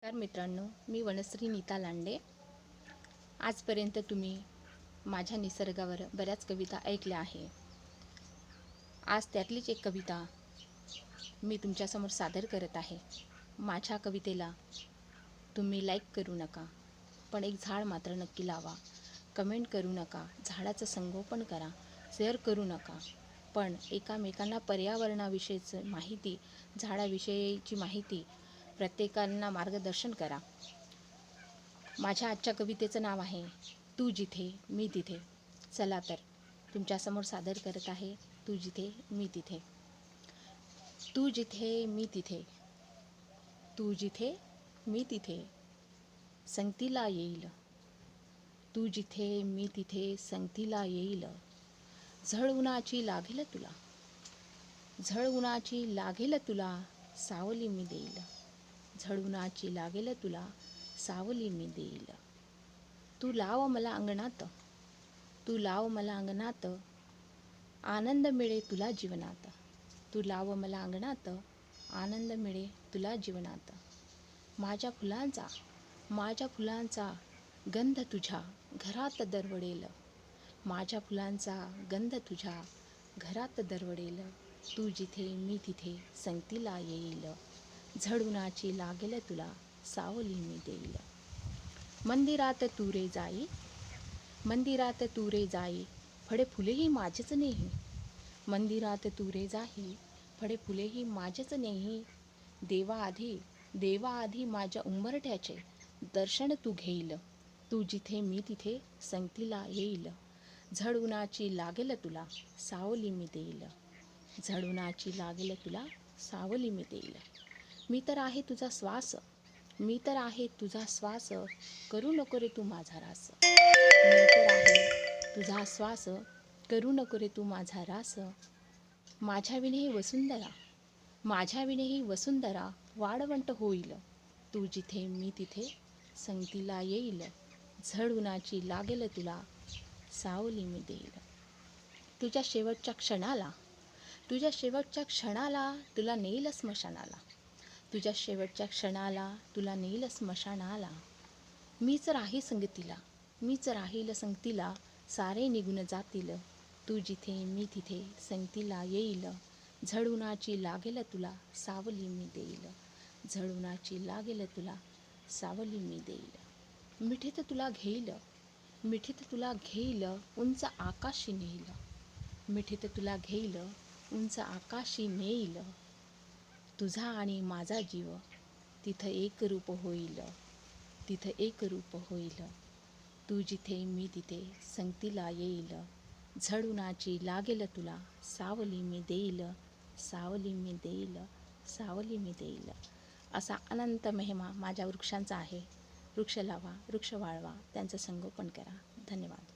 नमस्कार मित्रांनो, मी वनश्री नीता लांडे। आजपर्यंत तुम्ही माझ्या निसर्गावर बऱ्याच कविता ऐकल्या आहे। आज त्यातलीच एक कविता मी तुमच्यासमोर सादर करत आहे। माझ्या कवितेला तुम्ही लाईक करू नका, पण एक झाड मात्र नक्की लावा। कमेंट करू नका, झाडाचं संगोपन करा। शेअर करू नका, पण एकामेकांना पर्यावरणाविषयीची माहिती, झाडाविषयीची माहिती प्रत्येकांना मार्गदर्शन करा। माझ्या आजच्या कवितेचं नाव आहे तू जिथे मी तिथे। चला तर तुमच्यासमोर सादर करत आहे तू जिथे मी तिथे। तू जिथे मी तिथे, तू जिथे मी तिथे, संगतीला येईल। तू जिथे मी तिथे, संगतीला येईल। झळ उन्हाची लागेल तुला, झळ उन्हाची लागेल तुला, सावली मी देईल। झळ उन्हाची लागेल तुला, सावली मी देईल। तू लाव मला अंगणात, तू लाव मला अंगणात, आनंद मिळे तुला जीवनात। तू लाव मला अंगणात, आनंद मिळे तुला जीवनात। माझ्या फुलांचा गंध तुझ्या घरात दरवळेल। माझ्या फुलांचा गंध तुझ्या घरात दरवळेल। तू जिथे मी तिथे, संगतीला येईल। झळ उन्हाची लागेल तुला, सावली मी देईल। मंदिरात तू रे जाई, मंदिरात तू रे जाई, फळे फुलेही माझेच नेही। मंदिरात तू रे जाई, फळे फुलेही माझेच नेही। देवाआधी माझ्या उंबरठ्याचे दर्शन तू घेईल। तू जिथे मी तिथे, संगतीला येईल। झळ उन्हाची लागेल तुला, सावली मी देईल। झळ उन्हाची लागेल तुला, सावली मी देईल। मी तर आहे तुझा श्वास, मी तर आहे तुझा श्वास, करू नको रे तू माझा रास। मी तर आहे तुझा श्वास, करू नको रे तू माझा रास। माझ्याविणे वसुंधरा, माझ्याविणे वसुंधरा वाळवंट होईल। तू जिथे मी तिथे, संगतीला येईल। झळ उन्हाची लागेल तुला, सावली मी देईल। तुझ्या शेवटच्या क्षणाला, तुझ्या शेवटच्या क्षणाला तुला नेईल स्मशानाला। तुझ्या शेवटच्या क्षणाला तुला नेईल स्मशानाला। मीच राही संगतीला, मीच राहील संगतीला, सारे निघून जातील। तू जिथे मी तिथे, संगतीला येईल। झळ उन्हाची लागेल तुला, सावली मी देईल। झळ उन्हाची लागेल तुला, सावली मी देईल। मिठीत तुला घेईल, मिठीत तुला घेईल, उंच आकाशी नेईल। मिठीत तुला घेईल, उंच आकाशी नेईल। तुझा आणि माझा जीव तिथं एक रूप होईल, तिथं एक रूप होईल। तू जिथे मी तिथे, संगतीला येईल। झळ उन्हाची लागेल तुला, सावली मी देईल। सावली मी देईल, सावली मी देईल। असा अनंत महिमा माझ्या वृक्षांचा आहे। वृक्ष लावा, वृक्ष वाढवा, त्यांचं संगोपन करा। धन्यवाद।